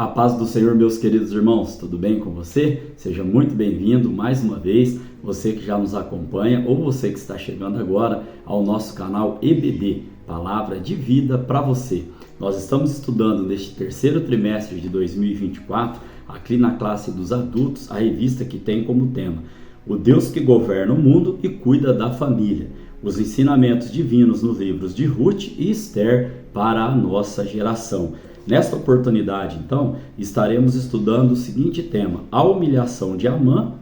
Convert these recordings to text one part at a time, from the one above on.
A paz do Senhor, meus queridos irmãos, tudo bem com você? Seja muito bem-vindo mais uma vez, você que já nos acompanha ou você que está chegando agora ao nosso canal EBD, Palavra de Vida para você. Nós estamos estudando neste terceiro trimestre de 2024, aqui na classe dos adultos, a revista que tem como tema O Deus que governa o mundo e cuida da família. Os ensinamentos divinos nos livros de Ruth e Esther para a nossa geração. Nesta oportunidade, então, estaremos estudando o seguinte tema: a humilhação de Ramã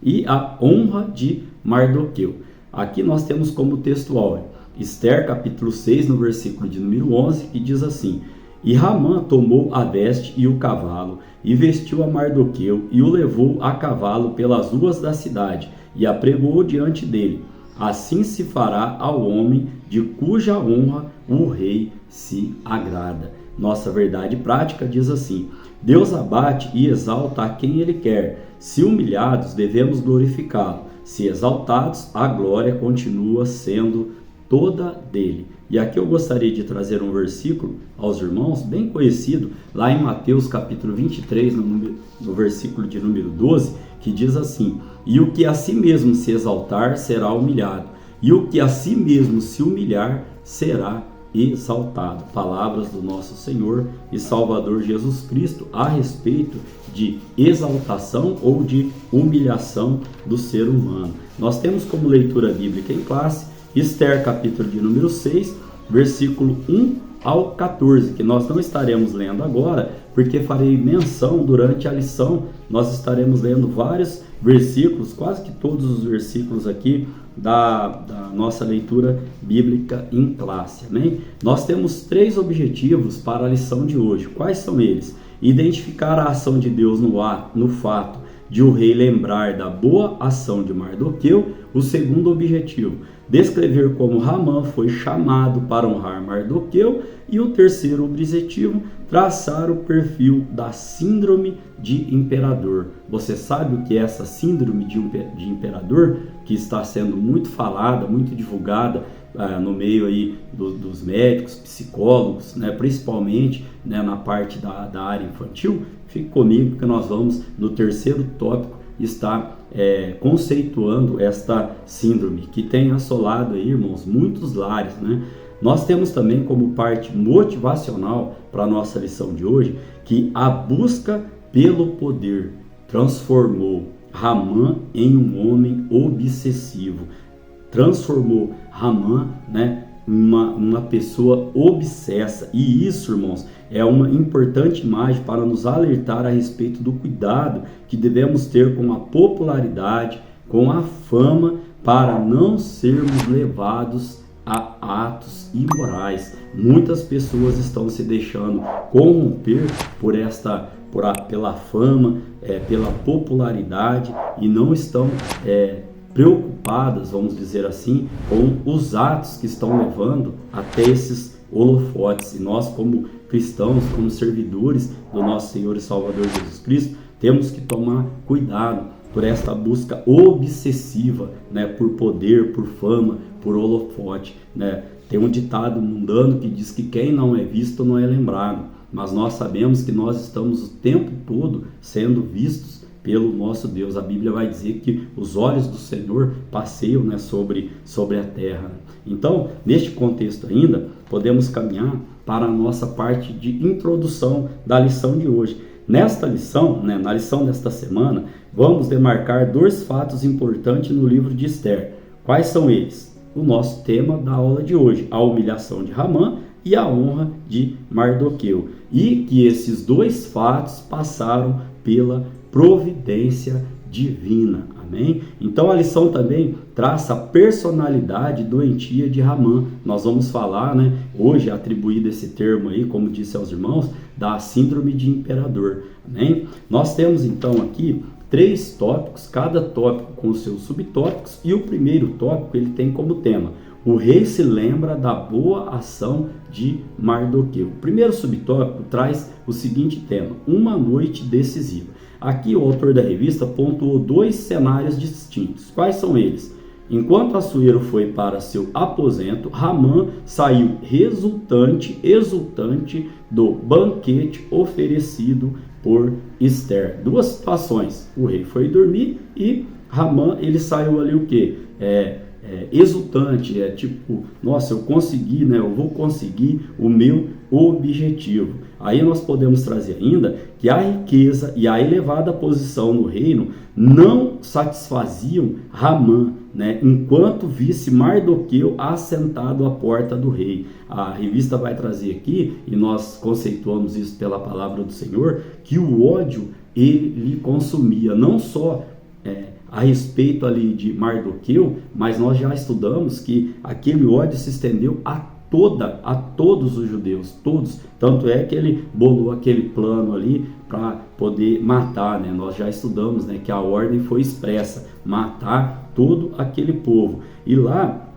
e a honra de Mardoqueu. Aqui nós temos como textual Esther capítulo 6, no versículo de número 11, que diz assim: E Ramã tomou a veste e o cavalo, e vestiu a Mardoqueu, e o levou a cavalo pelas ruas da cidade, e apregou diante dele. Assim se fará ao homem de cuja honra o rei se agrada. Nossa verdade prática diz assim: Deus abate e exalta a quem Ele quer. Se humilhados, devemos glorificá-lo. Se exaltados, a glória continua sendo toda dele. E aqui eu gostaria de trazer um versículo aos irmãos, bem conhecido, lá em Mateus capítulo 23, no versículo de número 12, que diz assim: E o que a si mesmo se exaltar será humilhado, e o que a si mesmo se humilhar será exaltado. Palavras do nosso Senhor e Salvador Jesus Cristo a respeito de exaltação ou de humilhação do ser humano. Nós temos como leitura bíblica em classe Esther capítulo de número 6, versículo 1 ao 14, que nós não estaremos lendo agora, porque farei menção durante a lição. Nós estaremos lendo vários versículos, quase que todos os versículos aqui da nossa leitura bíblica em classe, amém? Nós temos 3 objetivos para a lição de hoje. Quais são eles? Identificar a ação de Deus no fato de o rei lembrar da boa ação de Mardoqueu. O segundo objetivo, descrever como Ramã foi chamado para honrar Mardoqueu. E o terceiro objetivo, traçar o perfil da síndrome de imperador. Você sabe o que é essa síndrome de imperador, que está sendo muito falada, muito divulgada no meio aí dos médicos, psicólogos, né, principalmente, né, na parte da área infantil? Fique comigo que nós vamos, no terceiro tópico, estar conceituando esta síndrome que tem assolado aí, irmãos, muitos lares, né? Nós temos também como parte motivacional para a nossa lição de hoje que a busca pelo poder transformou Ramã em um homem obsessivo. Transformou Ramã, né, uma pessoa obsessa. E isso, irmãos, é uma importante imagem para nos alertar a respeito do cuidado que devemos ter com a popularidade, com a fama, para não sermos levados a atos imorais. Muitas pessoas estão se deixando corromper pela fama, pela popularidade, e não estão preocupadas, vamos dizer assim, com os atos que estão levando até esses holofotes. E nós, como cristãos, como servidores do nosso Senhor e Salvador Jesus Cristo, temos que tomar cuidado por esta busca obsessiva, né, por poder, por fama, por holofote, né? Tem um ditado mundano que diz que quem não é visto não é lembrado, mas nós sabemos que nós estamos o tempo todo sendo vistos pelo nosso Deus. A Bíblia vai dizer que os olhos do Senhor passeiam, né, sobre a terra. Então, neste contexto ainda, podemos caminhar para a nossa parte de introdução da lição de hoje. Nesta lição, né, na lição desta semana, vamos demarcar 2 fatos importantes no livro de Esther. Quais são eles? O nosso tema da aula de hoje, a humilhação de Ramã e a honra de Mardoqueu. E que esses 2 fatos passaram pela providência divina. Amém? Então a lição também traça a personalidade doentia de Ramã. Nós vamos falar, né, hoje atribuído esse termo aí, como disse aos irmãos, da síndrome de imperador. Amém? Nós temos então aqui 3 tópicos, cada tópico com os seus subtópicos, e o primeiro tópico ele tem como tema: o rei se lembra da boa ação de Mardoqueu. O primeiro subtópico traz o seguinte tema: uma noite decisiva. Aqui o autor da revista pontuou 2 cenários distintos. Quais são eles? Enquanto Assuero foi para seu aposento, Ramã saiu exultante do banquete oferecido por Ester. Duas situações: o rei foi dormir e Ramã, ele saiu ali o quê? Exultante, tipo, nossa, eu consegui, né? Eu vou conseguir o meu objetivo. Aí nós podemos trazer ainda que a riqueza e a elevada posição no reino não satisfaziam Ramã, né? Enquanto visse Mardoqueu assentado à porta do rei. A revista vai trazer aqui, e nós conceituamos isso pela palavra do Senhor, que o ódio ele lhe consumia, não só a respeito ali de Mardoqueu, mas nós já estudamos que aquele ódio se estendeu a todos os judeus, todos. Tanto é que ele bolou aquele plano ali para poder matar, né? Nós já estudamos, né, que a ordem foi expressa, matar todo aquele povo. E lá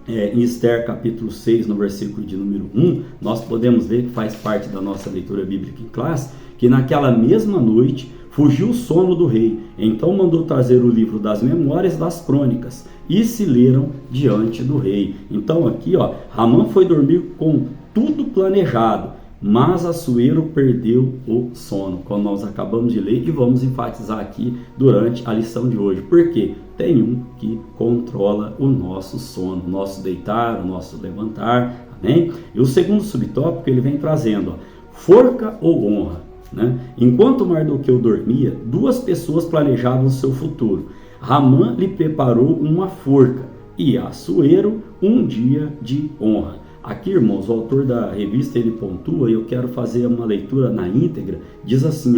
em Ester capítulo 6, no versículo de número 1, nós podemos ver, que faz parte da nossa leitura bíblica em classe, que naquela mesma noite fugiu o sono do rei, então mandou trazer o livro das memórias das crônicas, e se leram diante do rei. Então aqui, Ramã foi dormir com tudo planejado, mas Assuero perdeu o sono, como nós acabamos de ler, e vamos enfatizar aqui durante a lição de hoje. Por quê? Tem um que controla o nosso sono, o nosso deitar, o nosso levantar, amém? E o segundo subtópico ele vem trazendo, forca ou honra? Né? Enquanto Mardoqueu dormia, duas pessoas planejavam seu futuro. Ramã lhe preparou uma forca e Assuero um dia de honra. Aqui, irmãos, o autor da revista ele pontua, e eu quero fazer uma leitura na íntegra, diz assim,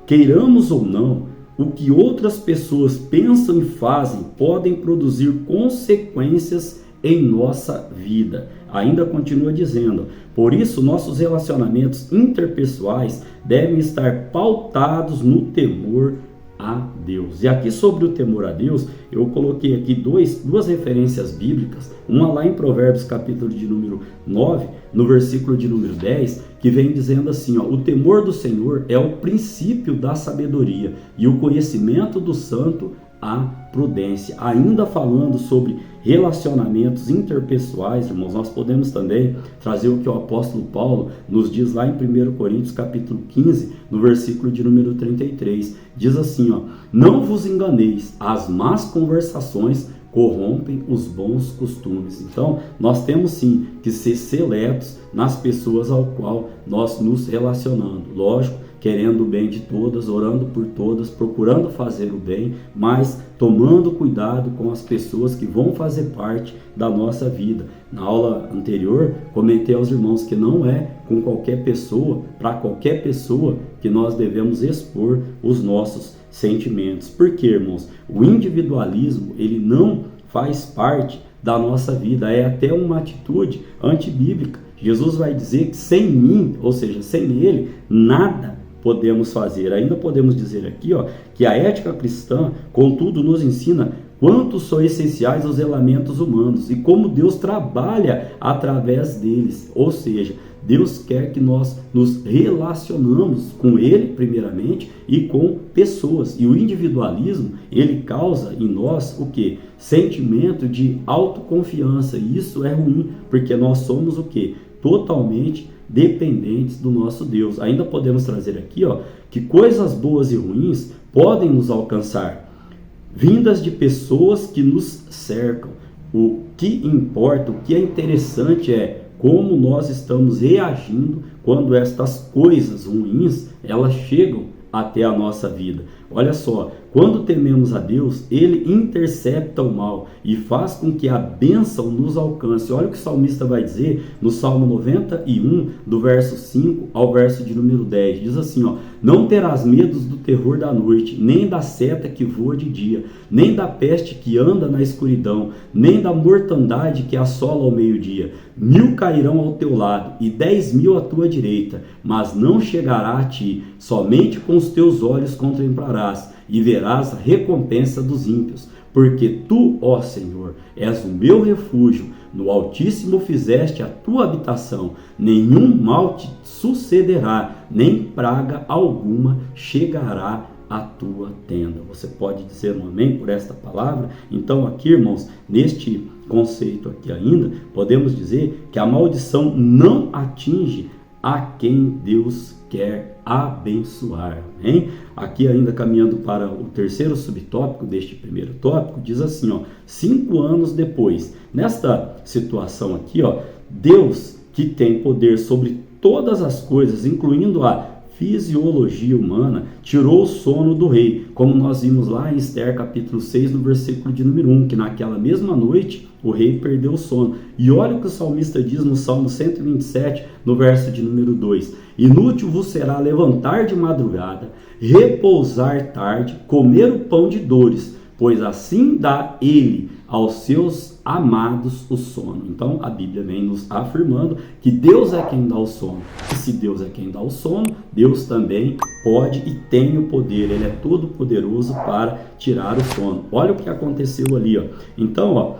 queiramos ou não, o que outras pessoas pensam e fazem podem produzir consequências em nossa vida. Ainda continua dizendo, por isso nossos relacionamentos interpessoais devem estar pautados no temor a Deus. E aqui sobre o temor a Deus, eu coloquei aqui duas referências bíblicas, uma lá em Provérbios capítulo de número 9, no versículo de número 10, que vem dizendo assim, o temor do Senhor é o princípio da sabedoria e o conhecimento do santo a prudência. Ainda falando sobre relacionamentos interpessoais, irmãos, nós podemos também trazer o que o apóstolo Paulo nos diz lá em 1 Coríntios capítulo 15, no versículo de número 33. Diz assim, não vos enganeis, as más conversações corrompem os bons costumes. Então, nós temos sim que ser seletos nas pessoas ao qual nós nos relacionamos. Lógico, querendo o bem de todas, orando por todas, procurando fazer o bem, mas tomando cuidado com as pessoas que vão fazer parte da nossa vida. Na aula anterior, comentei aos irmãos que não é com qualquer pessoa, para qualquer pessoa, que nós devemos expor os nossos sentimentos. Por quê, irmãos? O individualismo, ele não faz parte da nossa vida, é até uma atitude antibíblica. Jesus vai dizer que sem mim, ou seja, sem ele, nada podemos fazer. Ainda podemos dizer aqui, que a ética cristã, contudo, nos ensina quanto são essenciais os elementos humanos e como Deus trabalha através deles. Ou seja, Deus quer que nós nos relacionamos com Ele, primeiramente, e com pessoas. E o individualismo, ele causa em nós o quê? Sentimento de autoconfiança. E isso é ruim, porque nós somos o quê? Totalmente dependentes do nosso Deus. Ainda podemos trazer aqui, que coisas boas e ruins podem nos alcançar, vindas de pessoas que nos cercam. O que importa, o que é interessante é como nós estamos reagindo quando estas coisas ruins, elas chegam até a nossa vida. Olha só, quando tememos a Deus, Ele intercepta o mal e faz com que a bênção nos alcance. Olha o que o salmista vai dizer no Salmo 91, do verso 5 ao verso de número 10. Diz assim, não terás medos do terror da noite, nem da seta que voa de dia, nem da peste que anda na escuridão, nem da mortandade que assola ao meio-dia. 1000 cairão ao teu lado e 10.000 à tua direita, mas não chegará a ti. Somente com os teus olhos contemplarás e verás a recompensa dos ímpios. Porque tu, ó Senhor, és o meu refúgio, no Altíssimo fizeste a tua habitação, nenhum mal te sucederá, nem praga alguma chegará a tua tenda. Você pode dizer um amém por esta palavra? Então aqui, irmãos, neste conceito aqui ainda, podemos dizer que a maldição não atinge a quem Deus quer abençoar. Amém? Aqui ainda caminhando para o terceiro subtópico deste primeiro tópico, diz assim, 5 anos depois. Nesta situação aqui, Deus, que tem poder sobre todas as coisas, incluindo a fisiologia humana, tirou o sono do rei, como nós vimos lá em Esther capítulo 6, no versículo de número 1, que naquela mesma noite o rei perdeu o sono. E olha o que o salmista diz no Salmo 127, no verso de número 2: inútil vos será levantar de madrugada, repousar tarde, comer o pão de dores, pois assim dá ele aos seus amados o sono. Então a Bíblia vem nos afirmando que Deus é quem dá o sono. E se Deus é quem dá o sono, Deus também pode e tem o poder. Ele é todo poderoso para tirar o sono. Olha o que aconteceu ali, Então,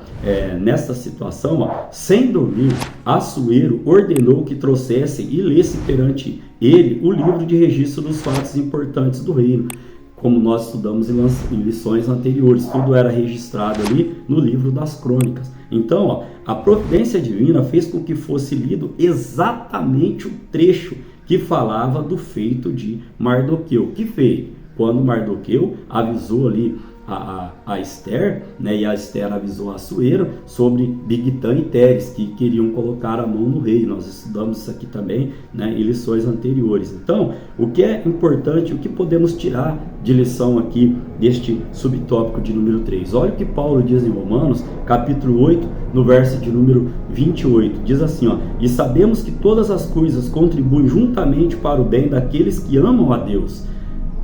nesta situação, sem dormir, Assuero ordenou que trouxessem e lesse perante ele o livro de registro dos fatos importantes do reino, como nós estudamos em lições anteriores. Tudo era registrado ali no livro das crônicas. Então, a providência divina fez com que fosse lido exatamente o trecho que falava do feito de Mardoqueu. Que fez? Quando Mardoqueu avisou ali a Esther, né, e a Esther avisou a Assuero sobre Bigtã e Teres, que queriam colocar a mão no rei. Nós estudamos isso aqui também, né, em lições anteriores. Então, o que é importante, o que podemos tirar de lição aqui deste subtópico de número 3? Olha o que Paulo diz em Romanos, capítulo 8, no verso de número 28. Diz assim, e sabemos que todas as coisas contribuem juntamente para o bem daqueles que amam a Deus,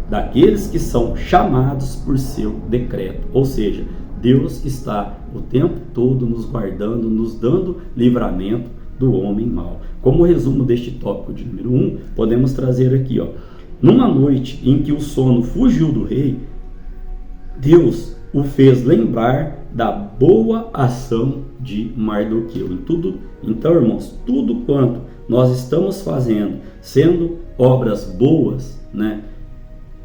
daqueles que são chamados por seu decreto. Ou seja, Deus está o tempo todo nos guardando, nos dando livramento do homem mau. Como resumo deste tópico de número 1, podemos trazer aqui, numa noite em que o sono fugiu do rei, Deus o fez lembrar da boa ação de Mardoqueu. Então, irmãos, tudo quanto nós estamos fazendo, sendo obras boas, né,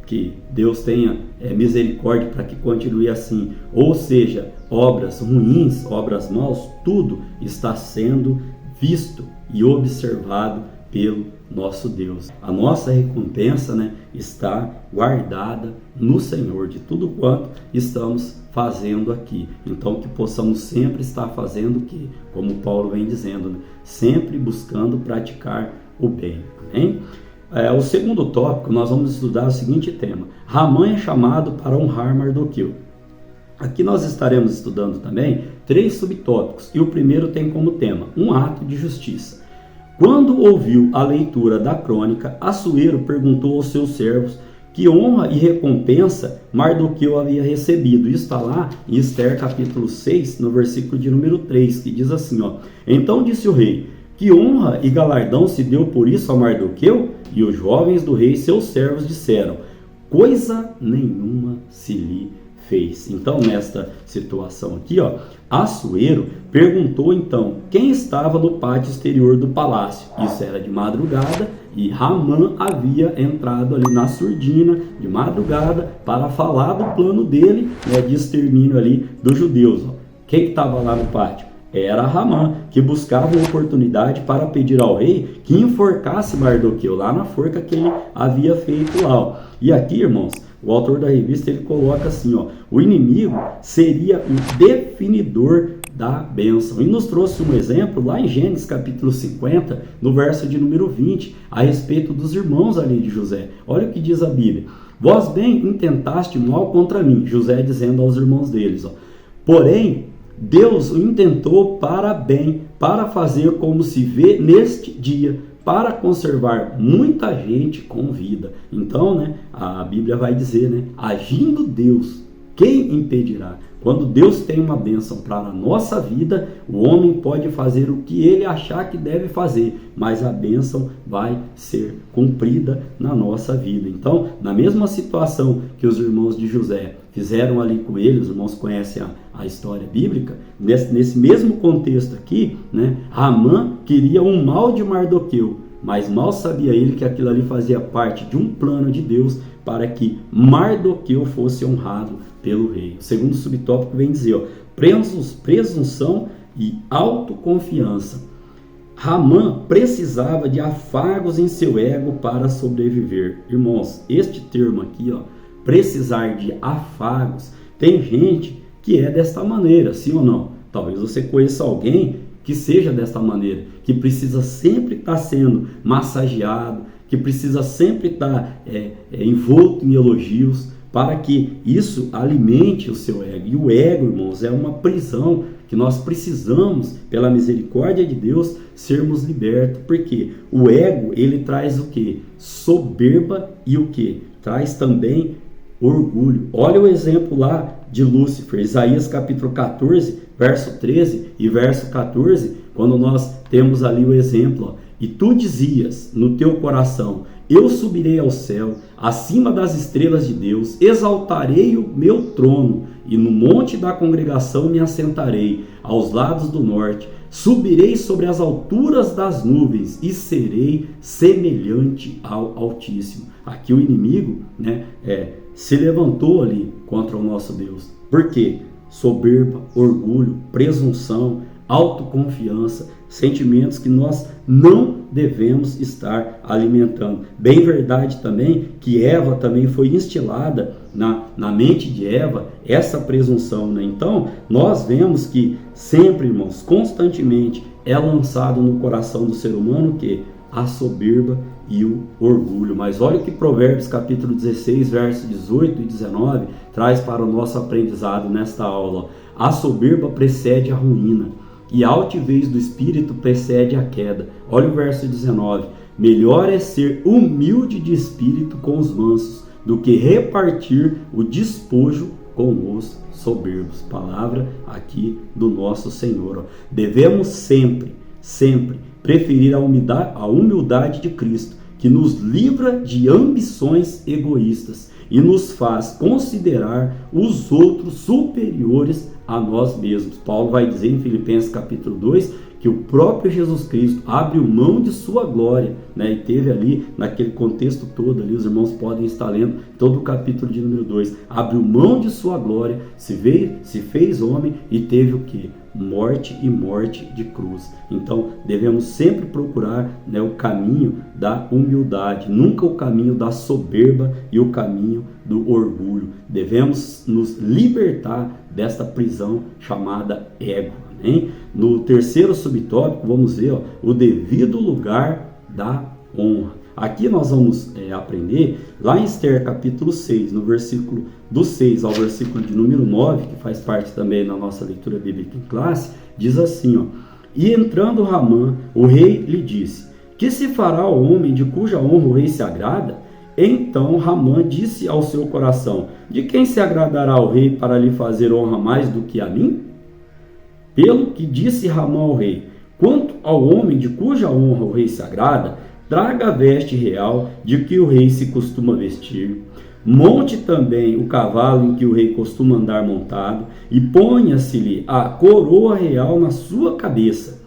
que Deus tenha misericórdia para que continue assim, ou seja, obras ruins, obras maus, tudo está sendo visto e observado pelo nosso Deus. A nossa recompensa, né, está guardada no Senhor de tudo quanto estamos fazendo aqui. Então que possamos sempre estar fazendo o que, como Paulo vem dizendo, né, sempre buscando praticar o bem. Amém? O segundo tópico, nós vamos estudar o seguinte tema: Ramã é chamado para honrar Mardoqueu. Aqui nós estaremos estudando também 3 subtópicos, e o primeiro tem como tema um ato de justiça. Quando ouviu a leitura da crônica, Assuero perguntou aos seus servos que honra e recompensa Mardoqueu havia recebido. Isso está lá em Esther capítulo 6, no versículo de número 3, que diz assim, então disse o rei: que honra e galardão se deu por isso a Mardoqueu? E os jovens do rei, seus servos, disseram: coisa nenhuma se lhe fez. Então, nesta situação aqui, Assuero perguntou então quem estava no pátio exterior do palácio. Isso era de madrugada e Ramã havia entrado ali na surdina de madrugada para falar do plano dele, né, de extermínio ali dos judeus. Quem estava lá no pátio? Era Ramã, que buscava uma oportunidade para pedir ao rei que enforcasse Mardoqueu lá na forca que ele havia feito lá. E aqui, irmãos, o autor da revista ele coloca assim, o inimigo seria o definidor da bênção. E nos trouxe um exemplo lá em Gênesis capítulo 50, no verso de número 20, a respeito dos irmãos ali de José. Olha o que diz a Bíblia: vós bem intentaste mal contra mim, José dizendo aos irmãos deles, porém Deus o intentou para bem, para fazer como se vê neste dia, para conservar muita gente com vida. Então, né, a Bíblia vai dizer, né, agindo Deus, quem impedirá? Quando Deus tem uma bênção para a nossa vida, o homem pode fazer o que ele achar que deve fazer, mas a bênção vai ser cumprida na nossa vida. Então, na mesma situação que os irmãos de José fizeram ali com ele, os irmãos conhecem a história bíblica, nesse mesmo contexto aqui, né, Ramã queria um mal de Mardoqueu, mas mal sabia ele que aquilo ali fazia parte de um plano de Deus para que Mardoqueu fosse honrado pelo rei. O segundo subtópico vem dizer, presunção e autoconfiança. Ramã precisava de afagos em seu ego para sobreviver. Irmãos, este termo aqui, precisar de afagos, tem gente que é desta maneira, sim ou não? Talvez você conheça alguém que seja desta maneira, que precisa sempre estar sendo massageado, que precisa sempre estar envolto em elogios, para que isso alimente o seu ego. E o ego, irmãos, é uma prisão que nós precisamos, pela misericórdia de Deus, sermos libertos. Porque o ego, ele traz o quê? Soberba e o quê? Traz também orgulho. Olha o exemplo lá de Lúcifer, Isaías capítulo 14, verso 13 e verso 14, quando nós temos ali o exemplo, e tu dizias no teu coração, eu subirei ao céu, acima das estrelas de Deus, exaltarei o meu trono, e no monte da congregação me assentarei, aos lados do norte, subirei sobre as alturas das nuvens, e serei semelhante ao Altíssimo. Aqui o inimigo, se levantou ali contra o nosso Deus. Por quê? Soberba, orgulho, presunção, autoconfiança, sentimentos que nós não devemos estar alimentando. Bem verdade também que Eva também foi instilada na mente de Eva essa presunção, né? Então, nós vemos que sempre, irmãos, constantemente é lançado no coração do ser humano que a soberba e o orgulho. Mas olha o que Provérbios capítulo 16, versos 18 e 19 traz para o nosso aprendizado nesta aula. A soberba precede a ruína, e a altivez do espírito precede a queda. Olha o verso 19. Melhor é ser humilde de espírito com os mansos, do que repartir o despojo com os soberbos. Palavra aqui do nosso Senhor. Devemos sempre preferir a humildade de Cristo, que nos livra de ambições egoístas e nos faz considerar os outros superiores a nós mesmos. Paulo vai dizer em Filipenses capítulo 2 que o próprio Jesus Cristo abriu mão de sua glória, e teve ali, naquele contexto todo ali, os irmãos podem estar lendo todo o capítulo de número 2, abriu mão de sua glória, se fez homem e teve o quê? Morte e morte de cruz. Então devemos sempre procurar o caminho da humildade, nunca o caminho da soberba e o caminho do orgulho. Devemos nos libertar desta prisão chamada ego. Amém? No terceiro subtópico vamos ver o devido lugar da honra. Aqui nós vamos aprender lá em Esther capítulo 6, no versículo do 6 ao versículo de número 9, que faz parte também da nossa leitura bíblica em classe, diz assim, e entrando Ramã, o rei lhe disse, que se fará ao homem de cuja honra o rei se agrada? Então Ramã disse ao seu coração, de quem se agradará o rei para lhe fazer honra mais do que a mim? Pelo que disse Ramã ao rei, quanto ao homem de cuja honra o rei se agrada, traga a veste real de que o rei se costuma vestir, monte também o cavalo em que o rei costuma andar montado, e ponha-se-lhe a coroa real na sua cabeça,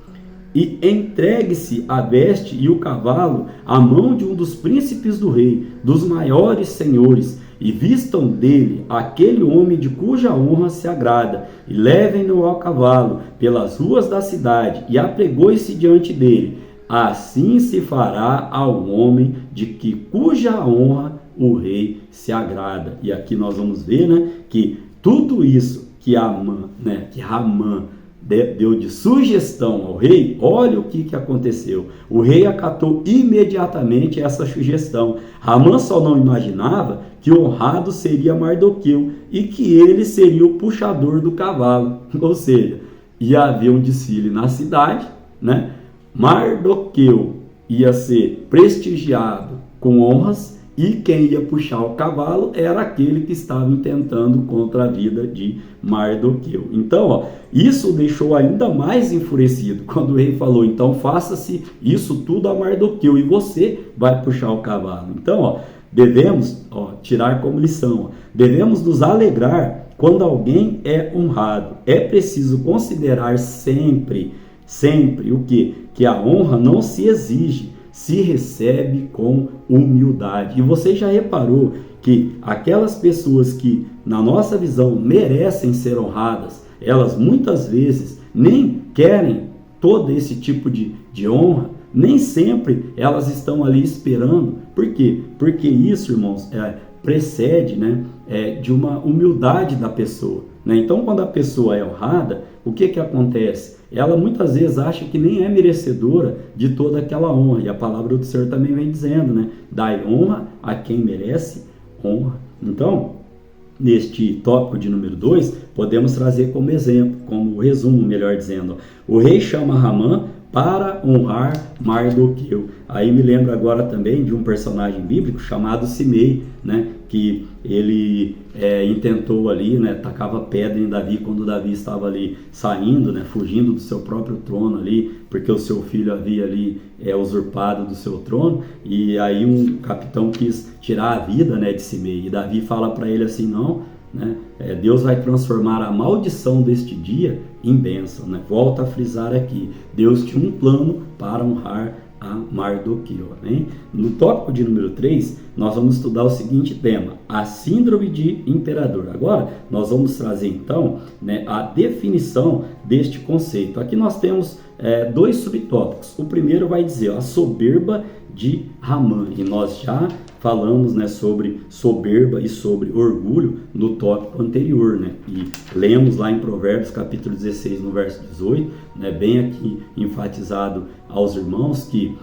e entregue-se a veste e o cavalo à mão de um dos príncipes do rei, dos maiores senhores, e vistam dele aquele homem de cuja honra se agrada, e levem-no ao cavalo pelas ruas da cidade, e apregoe-se diante dele. Assim se fará ao homem de cuja honra o rei se agrada. E aqui nós vamos ver, que tudo isso que Ramã deu de sugestão ao rei, olha o que aconteceu. O rei acatou imediatamente essa sugestão. Ramã só não imaginava que o honrado seria Mardoqueu e que ele seria o puxador do cavalo. Ou seja, ia haver um desfile na cidade, Mardoqueu ia ser prestigiado com honras e quem ia puxar o cavalo era aquele que estava intentando contra a vida de Mardoqueu. Então, isso o deixou ainda mais enfurecido quando o rei falou, então faça-se isso tudo a Mardoqueu e você vai puxar o cavalo. Então, devemos tirar como lição, devemos nos alegrar quando alguém é honrado. É preciso considerar sempre o quê? Que a honra não se exige, se recebe com humildade. E você já reparou que aquelas pessoas que, na nossa visão, merecem ser honradas, elas muitas vezes nem querem todo esse tipo de honra, nem sempre elas estão ali esperando. Por quê? Porque isso, irmãos, precede, né, de uma humildade da pessoa, né? Então, quando a pessoa é honrada, o que acontece? Ela muitas vezes acha que nem é merecedora de toda aquela honra, e a palavra do Senhor também vem dizendo, né? Dai honra a quem merece honra. Então, neste tópico de número 2, podemos trazer como exemplo, como resumo, melhor dizendo, o rei chama Ramã para honrar Mardoqueu. Aí me lembro agora também de um personagem bíblico chamado Simei, né, que ele intentou ali, né, tacava pedra em Davi quando Davi estava ali saindo, né, fugindo do seu próprio trono ali, porque o seu filho havia ali usurpado do seu trono, e aí um capitão quis tirar a vida, né, de Simei, e Davi fala para ele assim, não, né, Deus vai transformar a maldição deste dia em bênção, né? Volta a frisar aqui, Deus tinha um plano para honrar a Mardoqueu, né? No tópico de número 3, nós vamos estudar o seguinte tema, a síndrome de imperador. Agora, nós vamos trazer então, né, a definição deste conceito. Aqui nós temos 2 subtópicos. O primeiro vai dizer a soberba de Ramã, e nós já falamos, né, sobre soberba e sobre orgulho no tópico anterior, né? E lemos lá em Provérbios capítulo 16, no verso 18, né, bem aqui enfatizado aos irmãos que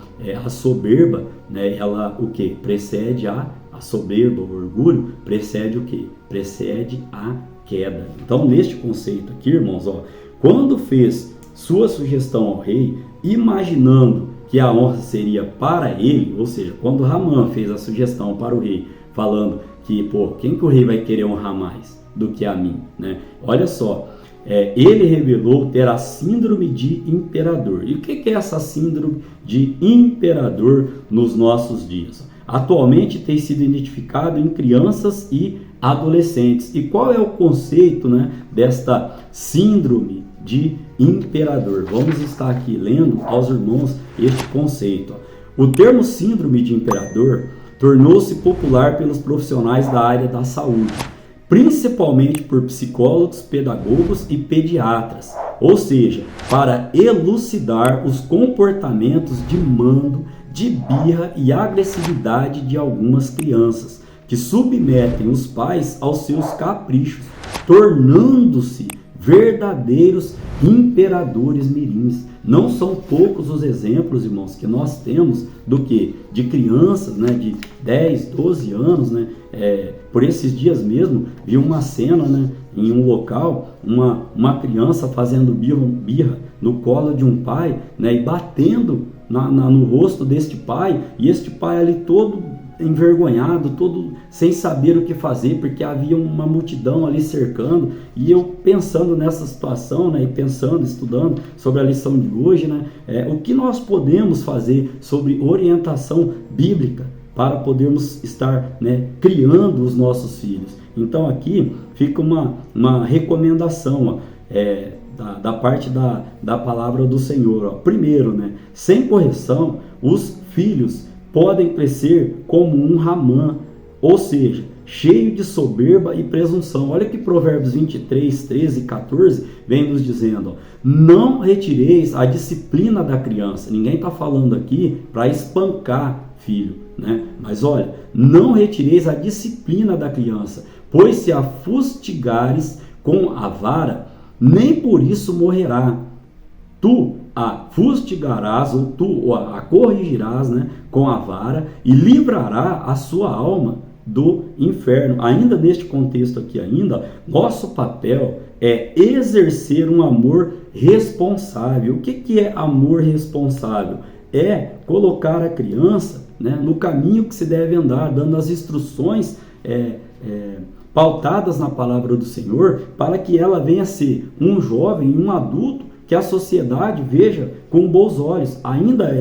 a soberba, né, ela o que? Precede a soberba, o orgulho, precede o que? Precede a queda. Então, neste conceito aqui, irmãos, quando fez sua sugestão ao rei, imaginando que a honra seria para ele, ou seja, quando Ramã fez a sugestão para o rei, falando que, quem que o rei vai querer honrar mais do que a mim, né? Olha só, ele revelou ter a síndrome de imperador. E o que é essa síndrome de imperador nos nossos dias? Atualmente tem sido identificado em crianças e adolescentes. E qual é o conceito, né, desta síndrome de imperador? Vamos estar aqui lendo aos irmãos este conceito. O termo síndrome de imperador tornou-se popular pelos profissionais da área da saúde, principalmente por psicólogos, pedagogos e pediatras, ou seja, para elucidar os comportamentos de mando, de birra e agressividade de algumas crianças, que submetem os pais aos seus caprichos, tornando-se verdadeiros imperadores mirins. Não são poucos os exemplos, irmãos, que nós temos do que? De crianças, né, de 10, 12 anos, né? Por esses dias mesmo, vi uma cena, né, em um local, uma criança fazendo birra no colo de um pai, né, e batendo no rosto deste pai, e este pai ali todo envergonhado, todo sem saber o que fazer, porque havia uma multidão ali cercando. E eu pensando nessa situação, né, e pensando, estudando sobre a lição de hoje, né, o que nós podemos fazer sobre orientação bíblica para podermos estar, né, criando os nossos filhos. Então aqui fica uma recomendação da parte da palavra do Senhor. Primeiro, né, sem correção, os filhos podem crescer como um Ramã, ou seja, cheio de soberba e presunção. Olha que Provérbios 23, 13 e 14 vem nos dizendo, não retireis a disciplina da criança. Ninguém está falando aqui para espancar filho, né? Mas olha, não retireis a disciplina da criança, pois se a fustigares com a vara, nem por isso morrerá. Tu a fustigarás, ou tu a corrigirás, né, com a vara, e livrará a sua alma do inferno. Ainda neste contexto aqui, nosso papel é exercer um amor responsável. O que é amor responsável? É colocar a criança, né, no caminho que se deve andar, dando as instruções pautadas na palavra do Senhor, para que ela venha a ser um jovem, um adulto, que a sociedade veja com bons olhos. Ainda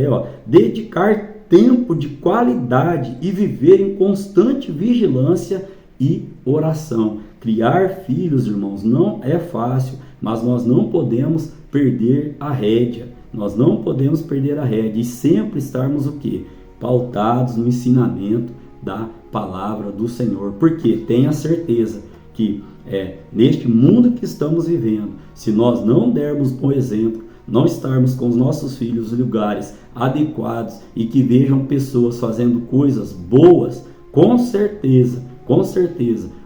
dedicar tempo de qualidade e viver em constante vigilância e oração. Criar filhos, irmãos, não é fácil, mas nós não podemos perder a rédea. Nós não podemos perder a rédea e sempre estarmos o quê? Pautados no ensinamento da palavra do Senhor. Porque tenha certeza que neste mundo que estamos vivendo, se nós não dermos bom exemplo, não estarmos com os nossos filhos em lugares adequados e que vejam pessoas fazendo coisas boas, com certeza,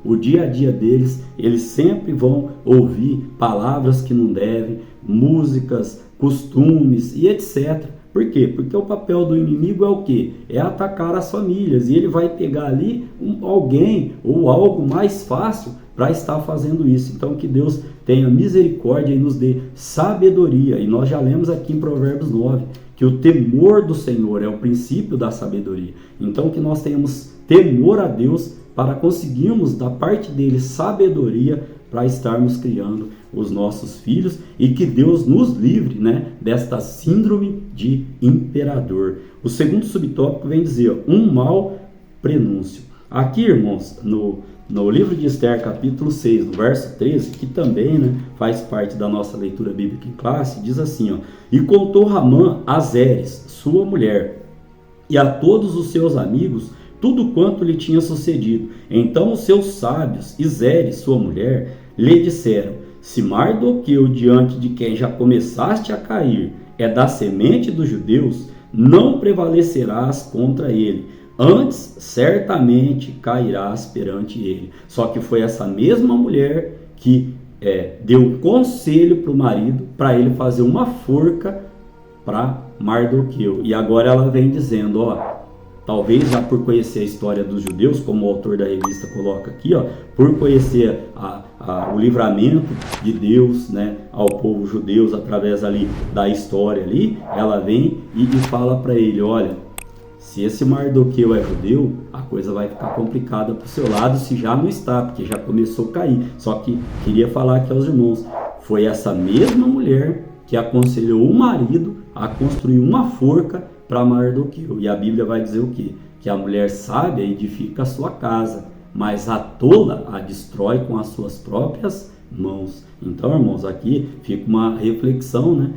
o dia a dia deles, eles sempre vão ouvir palavras que não devem, músicas, costumes e etc. Por quê? Porque o papel do inimigo é o quê? É atacar as famílias, e ele vai pegar ali alguém ou algo mais fácil para estar fazendo isso. Então que Deus tenha misericórdia e nos dê sabedoria. E nós já lemos aqui em Provérbios 9 que o temor do Senhor é o princípio da sabedoria. Então que nós tenhamos temor a Deus para conseguirmos da parte dele sabedoria para estarmos criando os nossos filhos, e que Deus nos livre, desta síndrome de imperador. O segundo subtópico vem dizer um mau prenúncio. Aqui, irmãos, no livro de Esther, capítulo 6, no verso 13, que também faz parte da nossa leitura bíblica em classe, diz assim, e contou Ramã a Zeres, sua mulher, e a todos os seus amigos, tudo quanto lhe tinha sucedido. Então os seus sábios e Zeres, sua mulher, lhe disseram, se Mardoqueu, diante de quem já começaste a cair, é da semente dos judeus, não prevalecerás contra ele, antes certamente cairás perante ele. Só que foi essa mesma mulher que deu um conselho para o marido, para ele fazer uma forca para Mardoqueu. E agora ela vem dizendo, talvez já por conhecer a história dos judeus, como o autor da revista coloca aqui, por conhecer o livramento de Deus, ao povo judeu através ali da história ali, ela vem e fala para ele, olha, se esse Mardoqueu é judeu, a coisa vai ficar complicada para o seu lado, se já não está, porque já começou a cair. Só que queria falar aqui aos irmãos, foi essa mesma mulher que aconselhou o marido a construir uma forca para Mardoqueu. E a Bíblia vai dizer o quê? Que a mulher sábia edifica a sua casa, mas a tola a destrói com as suas próprias mãos. Então, irmãos, aqui fica uma reflexão,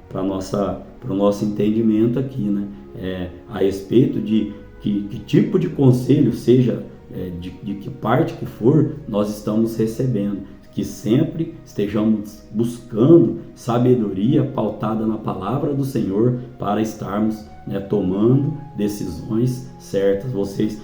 para o nosso entendimento aqui, a respeito de que tipo de conselho, seja de que parte que for, nós estamos recebendo. Que sempre estejamos buscando sabedoria pautada na palavra do Senhor para estarmos tomando decisões certas. Vocês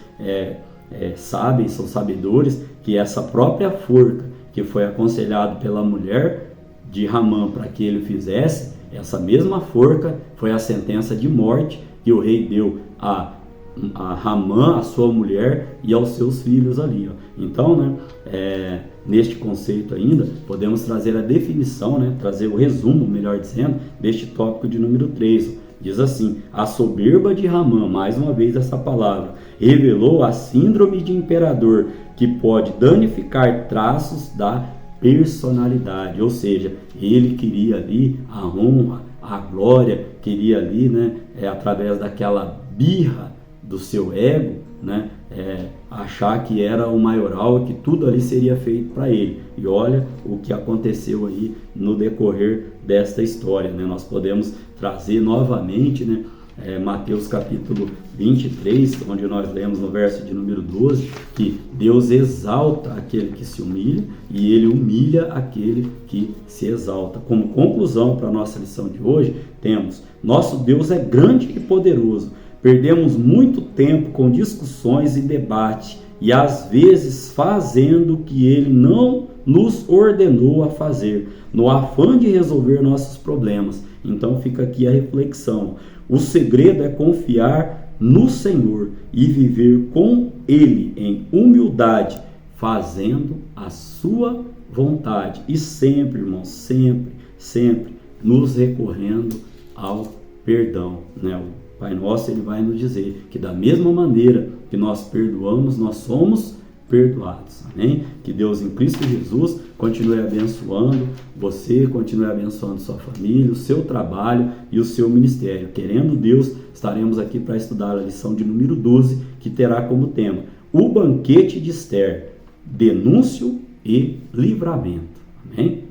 sabem, são sabedores, que essa própria forca que foi aconselhado pela mulher de Ramã para que ele fizesse, essa mesma forca foi a sentença de morte que o rei deu a Ramã, a sua mulher e aos seus filhos ali. Então, neste conceito ainda, podemos trazer a definição, trazer o resumo, melhor dizendo, deste tópico de número 3. Diz assim, a soberba de Ramã, mais uma vez essa palavra, revelou a síndrome de imperador, que pode danificar traços da personalidade, ou seja, ele queria ali a honra, a glória, queria ali, através daquela birra do seu ego, achar que era o maioral e que tudo ali seria feito para ele. E olha o que aconteceu aí no decorrer desta história. Nós podemos trazer novamente Mateus capítulo 23, onde nós lemos no verso de número 12, que Deus exalta aquele que se humilha e ele humilha aquele que se exalta. Como conclusão para a nossa lição de hoje, temos: nosso Deus é grande e poderoso. Perdemos muito tempo com discussões e debate, e às vezes fazendo o que ele não nos ordenou a fazer, no afã de resolver nossos problemas. Então fica aqui a reflexão. O segredo é confiar no Senhor e viver com Ele em humildade, fazendo a sua vontade. E sempre, irmãos, sempre nos recorrendo ao perdão, O Pai Nosso, ele vai nos dizer que da mesma maneira que nós perdoamos, nós somos perdoados. Amém? Que Deus em Cristo Jesus continue abençoando você, continue abençoando sua família, o seu trabalho e o seu ministério. Querendo Deus, estaremos aqui para estudar a lição de número 12, que terá como tema o banquete de Esther, denúncio e livramento. Amém?